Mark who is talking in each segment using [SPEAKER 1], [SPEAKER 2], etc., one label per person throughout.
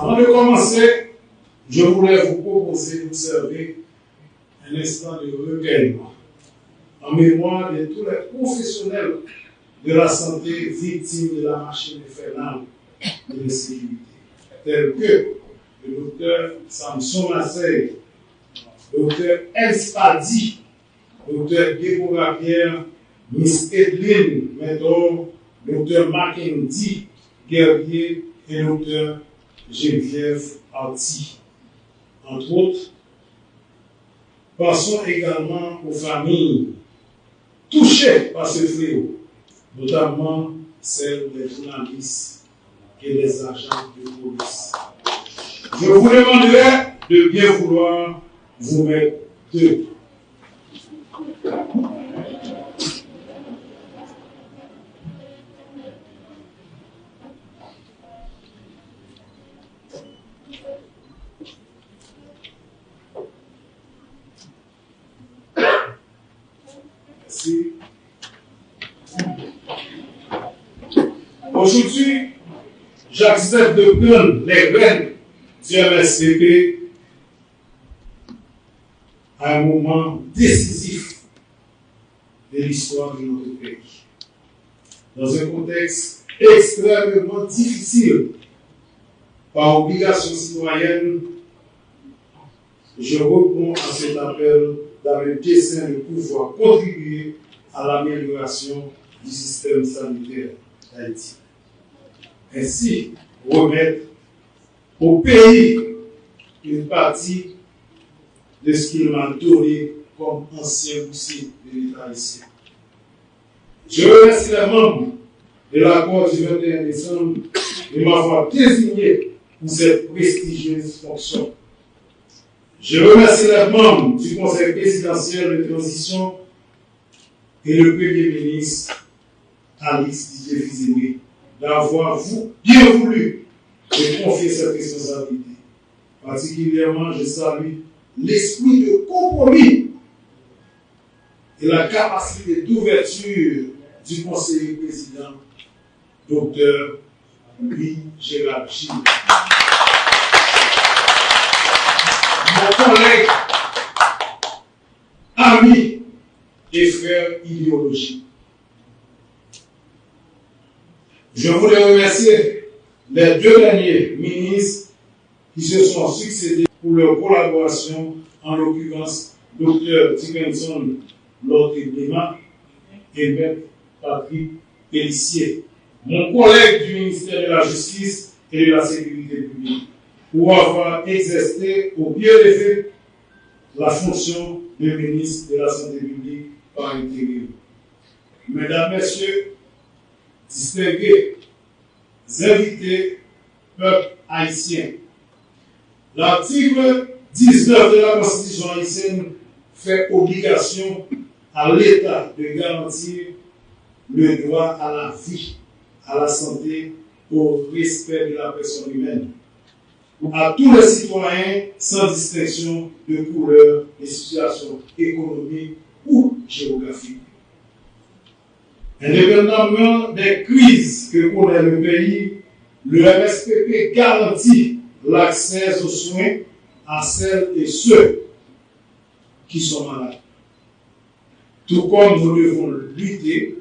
[SPEAKER 1] Avant de commencer, je voulais vous proposer d'observer un instant de recueillement en mémoire de tous les professionnels de la santé victimes de la machine infernale de l'insécurité, tels que le docteur Samson Massey, le docteur Elspadi, le docteur Déborah Pierre, Miss Edline Médor, le docteur Mackenzie Guerrier et le docteur Geneviève Arti. Entre autres, passons également aux familles touchées par ce fléau, notamment celles des journalistes et des agents de police. Je vous demanderai de bien vouloir vous mettre debout. Merci. Aujourd'hui, j'accepte de prendre les rênes du MSCP à un moment décisif de l'histoire de notre pays. Dans un contexte extrêmement difficile, par obligation citoyenne, je réponds à cet appel dans le dessein de pouvoir contribuer à l'amélioration du système sanitaire d'Haïti. Ainsi, remettre au pays une partie de ce qu'il m'a donné comme ancien boursier de l'État haïtien. Je remercie les membres de l'accord du 21 décembre de m'avoir désigné pour cette prestigieuse fonction. Je remercie les membres du Conseil présidentiel de transition et le Premier ministre Alix Didier Fizemé d'avoir bien voulu me confier cette responsabilité. Particulièrement, je salue l'esprit de compromis et la capacité d'ouverture du conseiller président, Dr. Louis Gérard Gilles. Mon collègue, ami et frère idéologique. Je voulais remercier les deux derniers ministres qui se sont succédés pour leur collaboration, en l'occurrence Dr. Dickinson Lorté-Blema et M. Patrick Pellissier, mon collègue du ministère de la Justice et de la Sécurité publique, pour avoir exercé au pied levé la fonction de ministre de la Santé publique par intérim. Mesdames, Messieurs, distingués invités, peuple haïtien, l'article 19 de la Constitution haïtienne fait obligation à l'État de garantir le droit à la vie, à la santé, au respect de la personne humaine, à tous les citoyens sans distinction de couleur et situation économique ou géographique. Indépendamment des crises que connaît le pays, le MSPP garantit l'accès aux soins à celles et ceux qui sont malades. Tout comme nous devons lutter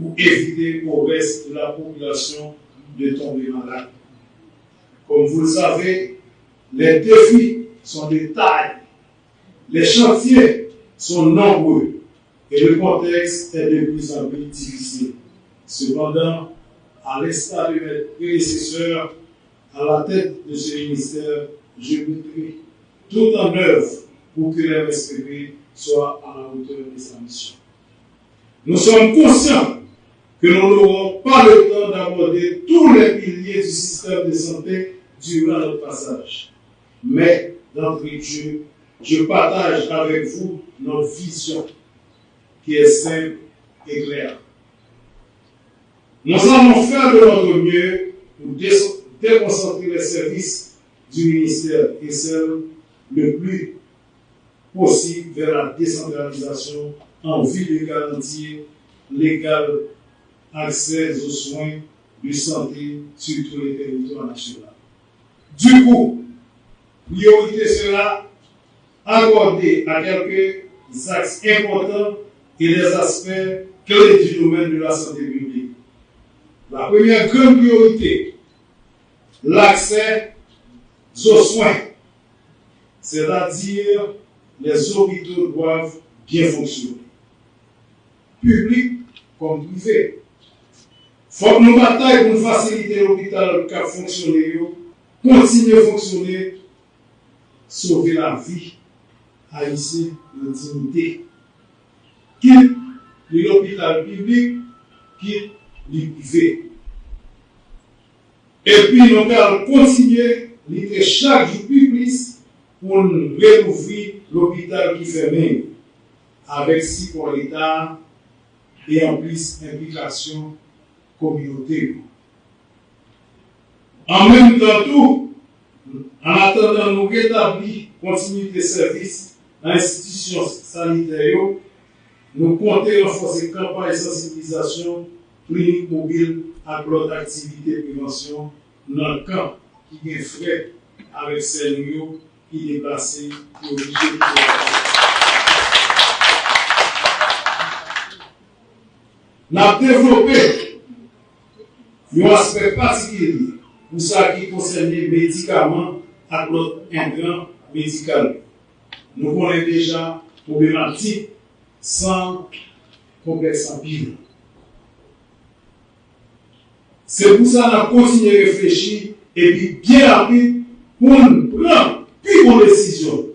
[SPEAKER 1] pour éviter au reste de la population de tomber malade. Comme vous le savez, les défis sont de taille, les chantiers sont nombreux et le contexte est de plus en plus difficile. Cependant, à l'instar de mes prédécesseurs, à la tête de ce ministère, je mettrai tout en œuvre pour que le MSPP soit à la hauteur de sa mission. Nous sommes conscients que nous n'aurons pas le temps d'aborder tous les piliers du système de santé durant notre passage. Mais, d'entrée de jeu, je partage avec vous notre vision qui est simple et claire. Nous allons faire de notre mieux pour déconcentrer les services du ministère et celle le plus possible vers la décentralisation en vue de garantir l'égal accès aux soins de santé sur tout le territoire national. Du coup, priorité sera accordée à quelques axes importants et des aspects clés du domaine de la santé publique. La première grande priorité, l'accès aux soins, c'est-à-dire les hôpitaux doivent bien fonctionner, public comme privé. Il faut que nous bataillons pour faciliter l'hôpital qui a fonctionné, continuer à fonctionner, sauver la vie haïtienne de dignité. Quitte l'hôpital public, quitte le privé. Et puis nous allons continuer à lutter chaque jour plus pour réouvrir l'hôpital qui ferme avec support l'État et en plus implication communautaire. En même temps, tout, en attendant nous rétablir continuité de service dans l'institution sanitaire, nous comptons renforcer la campagne de sensibilisation clinique mobile à l'autre activité de prévention dans le camp qui est frais avec celles qui déplacent pour obliger Nous avons développé un aspect particulier pour ça qui concerne les médicaments à l'autre intrant médical. Nous connaissons déjà problématique sans complexe en pile. C'est pour ça que nous avons continué à réfléchir et puis bien rapide pour prendre plus bonne décision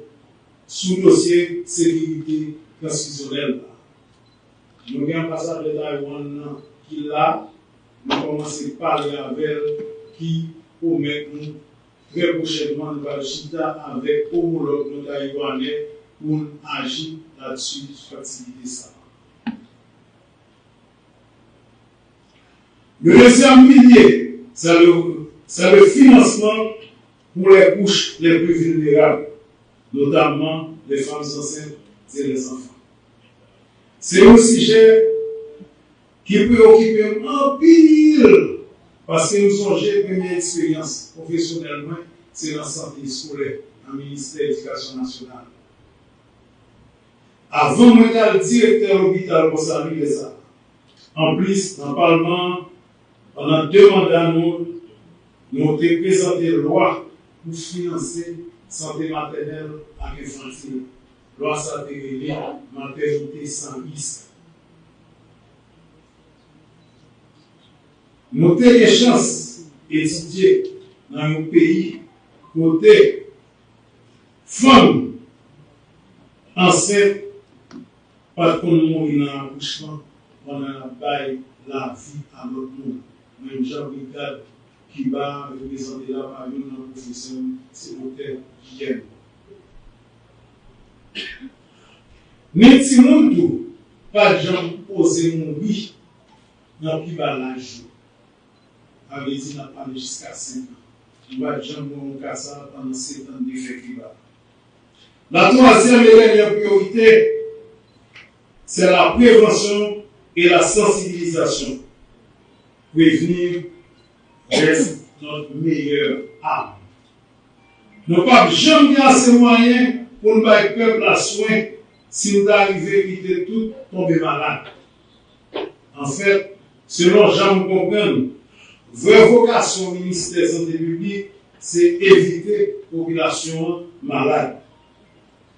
[SPEAKER 1] sur le dossier sécurité transfusionnelle. Nous avons un passage de Taïwan qui là, nous commençons à parler avec elle qui promet nous très prochainement nous allons chita avec homologue de Taïwanais pour agir là-dessus sur l'activité ça. Le deuxième pilier, c'est le financement pour les couches les plus vulnérables, notamment les femmes enceintes et les enfants. C'est un sujet qui peut occuper un pile, parce que nous songez la première expérience professionnellement, c'est la santé scolaire, dans le ministère de l'Éducation nationale. Avant moi d'être directeur de l'hôpital pour ça, en plus, dans le Parlement, pendant 2 mandats, nous avons présenté une loi pour financer la santé maternelle et infantile. Loi ça a été maternité sans risque. Nous avons des chances d'étudier dans nos pays côté femmes enceintes pas qu'on mourir dans l'accouchement, on a bail la vie à notre monde. Même Jean-Brigade qui va représenter la famille dans la profession, c'est l'hôtel qui aime. Mais si nous tout, pas de gens poser mon oui dans le plus bas l'âge. Avec dit, n'a pas jusqu'à 5 ans. Il va de gens mon cas ça pendant 7 ans d'effet qui va. La troisième et dernière priorité, c'est la prévention et la sensibilisation. Prévenir reste notre meilleure arme. Nous ne pouvons jamais assez moyens pour nous faire peuple à soin si nous arrivons à éviter tout tomber malade. En fait, selon Jean comprendre, vraie vocation du ministère de la Santé publique, c'est éviter la population malade.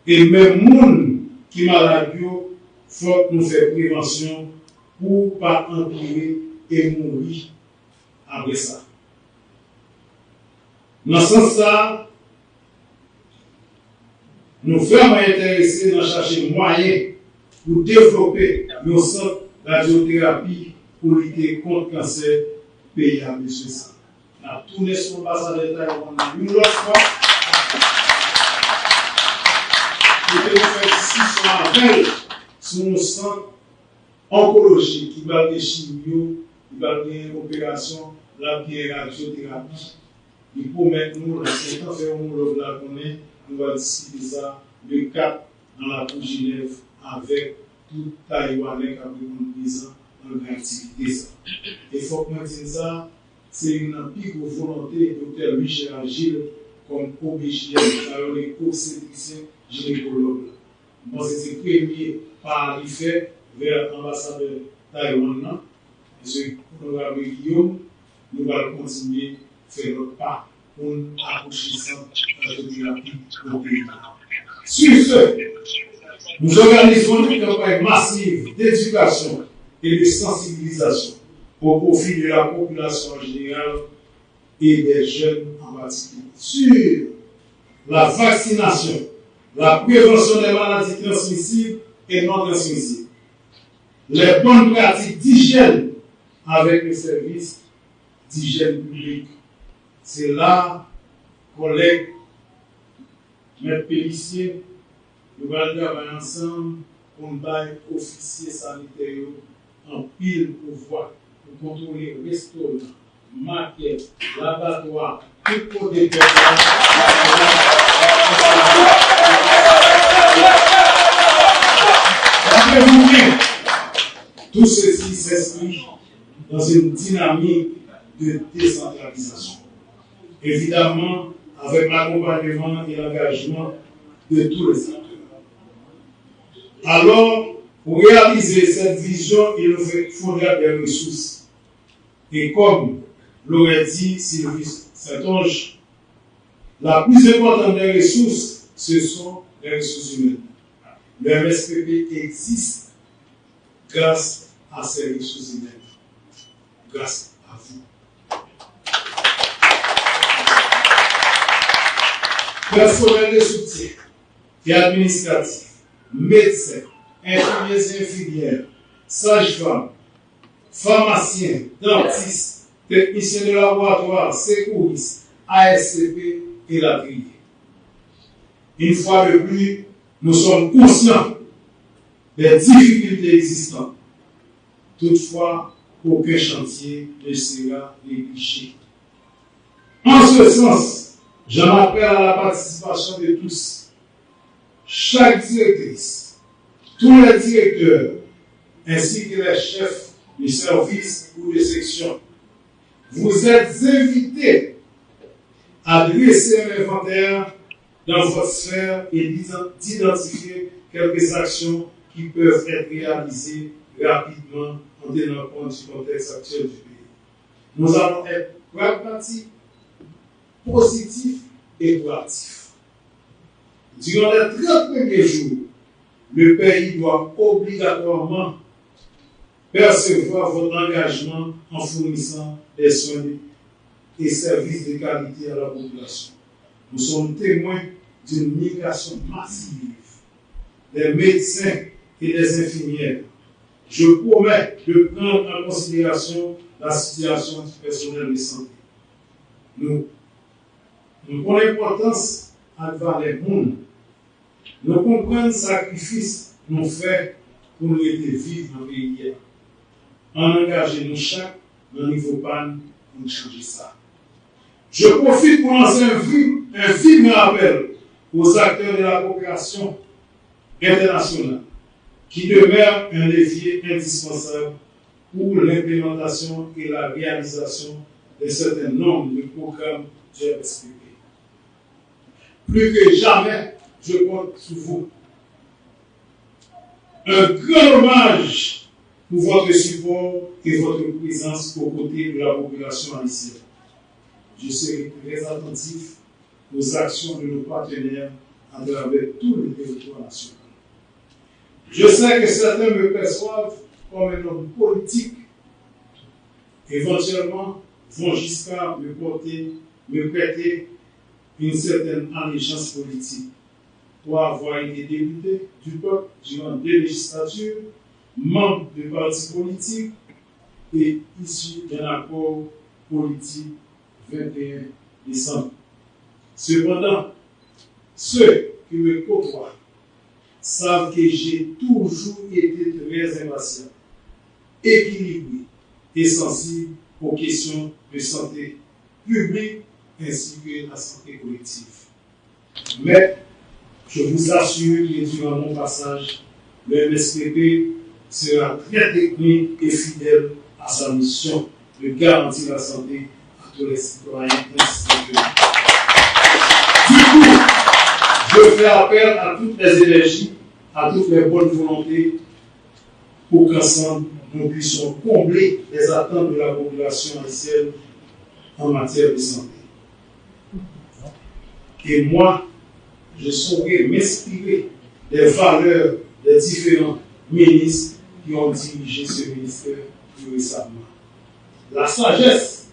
[SPEAKER 1] Et même les gens qui sont malades, il faut que nous fassions prévention pour ne pas empirer et mourir après ça. Dans ce sens-là, nous sommes vraiment intéressés à chercher moyens pour développer nos centres de radiothérapie pour lutter contre le cancer pays à M. Ça. Nous avons tourné sur l'ambassade de Taïwan une autre fois. Nous avons fait discussion avec sur nos centres oncologiques qui va des chimio, qui va des opérations, la radiothérapie. Il faut mettre nous, dans ce temps, faire homologue là qu'on est, nous allons discuter ça le 4 dans la cour Genève avec tout Taïwanais qui a pris présent dans l'activité. Il faut que nous disions ça, c'est une plus volonté de Dr. Michel Agile comme OBGN, les obstétriciens gynécologues. Moi, c'est le premier par l'IFE vers l'ambassadeur Taïwan. M. Honorable Guillaume, nous allons continuer à faire notre part pour accoucher sans radiothérapie au pays. Sur ce, nous organisons une campagne massive d'éducation et de sensibilisation au profit de la population en général et des jeunes en particulier sur la vaccination, la prévention des maladies transmissibles et non transmissibles, les bonnes pratiques d'hygiène avec les services d'hygiène publique. C'est là, collègues, maîtres policiers, nous allons travailler ensemble pour nous bailler officiers sanitaires en pile pouvoir pour contrôler le restaurant, maquette, l'abattoir, tout côté de tout ceci s'inscrit dans une dynamique de décentralisation. Évidemment, avec l'accompagnement et l'engagement de tous les acteurs. Alors, pour réaliser cette vision, il nous faudra des ressources. Et comme l'aurait dit Sylvie Saint-Onge, la plus importante des ressources, ce sont les ressources humaines. Le MSPP existe grâce à ces ressources humaines. Grâce à vous. Personnel de soutien et administratif, médecins, infirmiers et infirmières, sages-femmes, pharmaciens, dentistes, techniciens de laboratoire, secouristes, ASCP et la grille. Une fois de plus, nous sommes conscients des difficultés existantes. Toutefois, aucun chantier ne sera négligé. En ce sens, j'en appelle à la participation de tous. Chaque directrice, tous les directeurs, ainsi que les chefs de service ou de section, vous êtes invités à dresser un inventaire dans votre sphère et d'identifier quelques actions qui peuvent être réalisées rapidement en tenant compte du contexte actuel du pays. Nous allons être pragmatiques, positifs et proactifs. Durant les 30 premiers jours, le pays doit obligatoirement percevoir votre engagement en fournissant des soins et services de qualité à la population. Nous sommes témoins d'une migration massive des médecins et des infirmières. Je promets de prendre en considération la situation du personnel de santé. Nous prenons l'importance à valeur monde. Nous comprenons le sacrifice nous fait pour nous aider à vivre dans le pays. En engager nous chaque dans le niveau PAN pour changer ça. Je profite pour lancer un vibrant appel aux acteurs de la coopération internationale qui demeure un levier indispensable pour l'implémentation et la réalisation d'un certain nombre de programmes du MSPP. Plus que jamais, je compte sur vous. Un grand hommage pour votre support et votre présence aux côtés de la population haïtienne. Je serai très attentif aux actions de nos partenaires à travers tous les territoires nationaux. Je sais que certains me perçoivent comme un homme politique. Éventuellement, vont jusqu'à me prêter une certaine allégeance politique pour avoir été député du peuple durant 2 législatures, membre de partis politiques et issu d'un accord politique 21 décembre. Cependant, ceux qui me côtoient savent que j'ai toujours été très impatient, équilibré et sensible aux questions de santé publique ainsi que la santé collective. Mais je vous assure que durant mon passage, le MSPP sera très technique et fidèle à sa mission de garantir la santé à tous les citoyens ainsi que je fais appel à toutes les énergies, à toutes les bonnes volontés pour qu'ensemble nous puissions combler les attentes de la population haïtienne en matière de santé. Et moi, je saurais m'inspirer des valeurs des différents ministres qui ont dirigé ce ministère plus récemment. La sagesse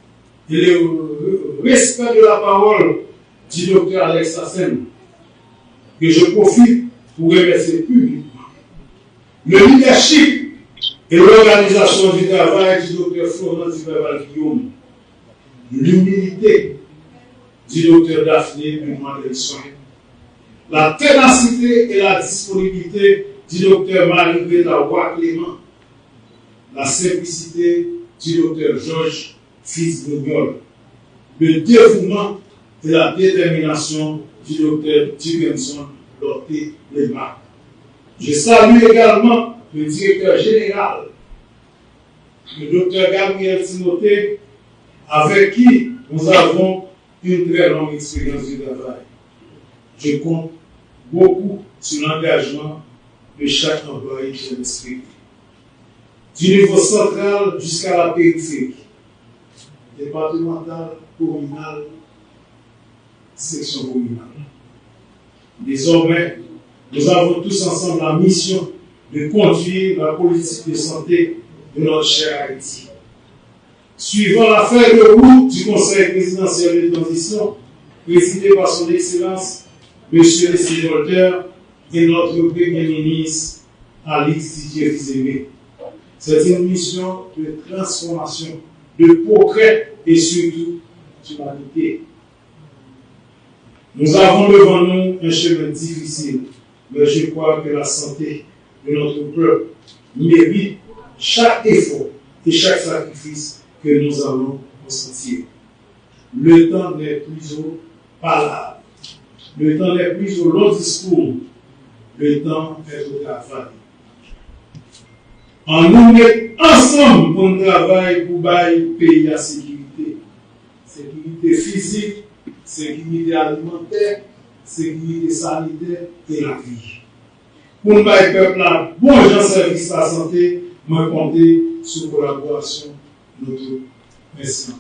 [SPEAKER 1] et le respect de la parole du docteur Alex Hassen, que je profite pour remercier publiquement. Le leadership et l'organisation du travail du docteur Florent Duval-Guillaume, l'humilité du docteur Daphné Dumont-Delson, la ténacité et la disponibilité du docteur Marie-Greta Roy-Clément, la simplicité du docteur Georges Fils-Brignol, le dévouement et la détermination du docteur Dickinson Lorté-Lemarque. Je salue également le directeur général, le docteur Gabriel Timothée, avec qui nous avons une très longue expérience du travail. Je compte beaucoup sur l'engagement de chaque employé que j'ai respecté. Du niveau central jusqu'à la périphérie, départementale, communale, section communale. Désormais, nous avons tous ensemble la mission de conduire la politique de santé de notre cher Haïti. Suivant la feuille de route du Conseil présidentiel de transition, présidé par son Excellence, M. Leslie Voltaire, et notre Premier ministre, Alix Didier Fils-Aimé. C'est une mission de transformation, de progrès et surtout d'humanité. Nous avons devant nous un chemin difficile, mais je crois que la santé de notre peuple mérite chaque effort et chaque sacrifice que nous allons consentir. Le temps n'est plus aux palabres, le temps n'est plus aux longs discours, le temps est au travail. En nous mettant ensemble pour le travail pour bailler pays à sécurité. Sécurité physique, sécurité alimentaire, sécurité sanitaire et la vie. Pour nous bailler peuple là, bon gens service à la santé, moi compter sur la collaboration de notre. Merci.